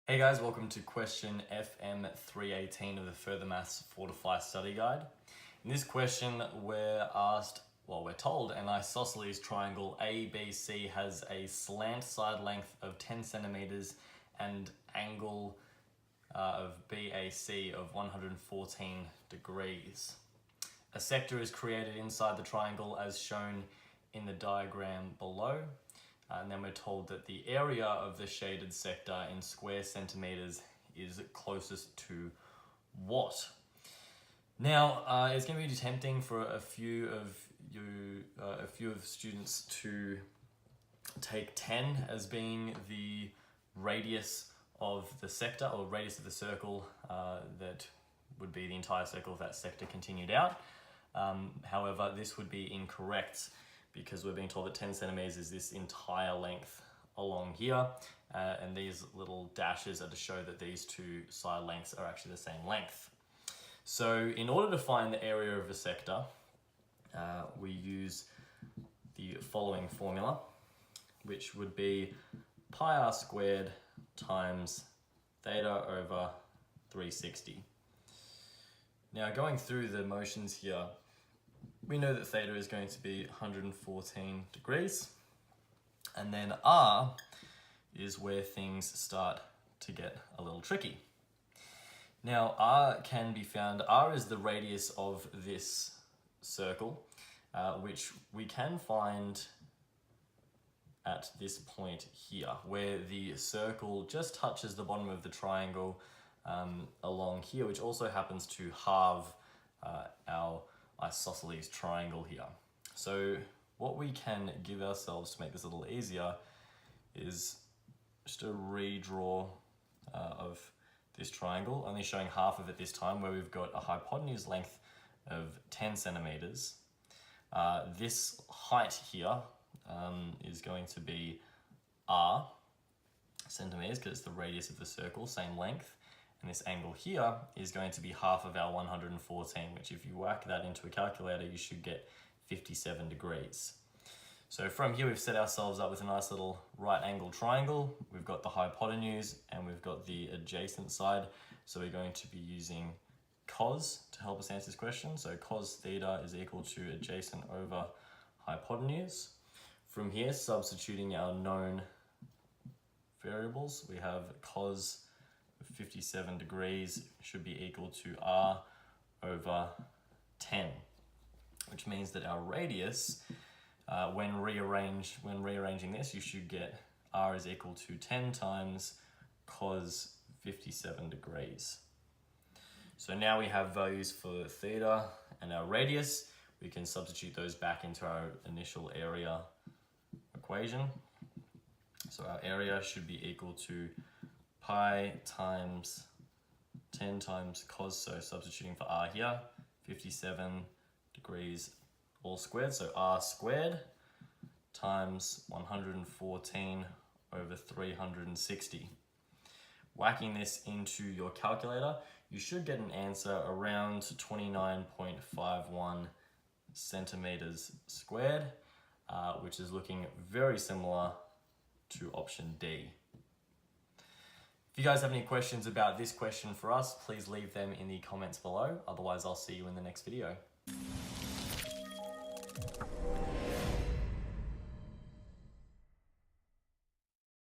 Hey guys, welcome to question FM318 of the Further Maths Fortify study guide. In this question, we're told an isosceles triangle ABC has a slant side length of 10 centimeters and angle of BAC of 114 degrees. A sector is created inside the triangle as shown in the diagram below. And then we're told that the area of the shaded sector in square centimeters is closest to what? Now, it's going to be tempting for a few of students to take 10 as being the radius of the sector or radius of the circle that would be the entire circle if that sector continued out. However, this would be incorrect, because we're being told that 10 centimeters is this entire length along here, and these little dashes are to show that these two side lengths are actually the same length. So in order to find the area of a sector, we use the following formula, which would be pi r squared times theta over 360. Now, going through the motions here, we know that theta is going to be 114 degrees, and then r is where things start to get a little tricky. Now, r can be found, r is the radius of this circle, which we can find at this point here, where the circle just touches the bottom of the triangle along here, which also happens to halve our isosceles triangle here. So what we can give ourselves to make this a little easier is just a redraw of this triangle, only showing half of it this time, where we've got a hypotenuse length of 10 centimeters. This height here is going to be r centimeters, because it's the radius of the circle, same length. And this angle here is going to be half of our 114, which if you whack that into a calculator, you should get 57 degrees. So from here, we've set ourselves up with a nice little right angle triangle. We've got the hypotenuse and we've got the adjacent side. So we're going to be using cos to help us answer this question. So cos theta is equal to adjacent over hypotenuse. From here, substituting our known variables, we have cos 57 degrees should be equal to r over 10, which means that our radius, when rearranging this, you should get r is equal to 10 times cos 57 degrees. So now we have values for theta and our radius. We can substitute those back into our initial area equation. So our area should be equal to pi times 10 times cos, so substituting for r here, 57 degrees all squared, so r squared times 114 over 360. Whacking this into your calculator, you should get an answer around 29.51 centimeters squared, which is looking very similar to option D. If you guys have any questions about this question for us, please leave them in the comments below. Otherwise, I'll see you in the next video.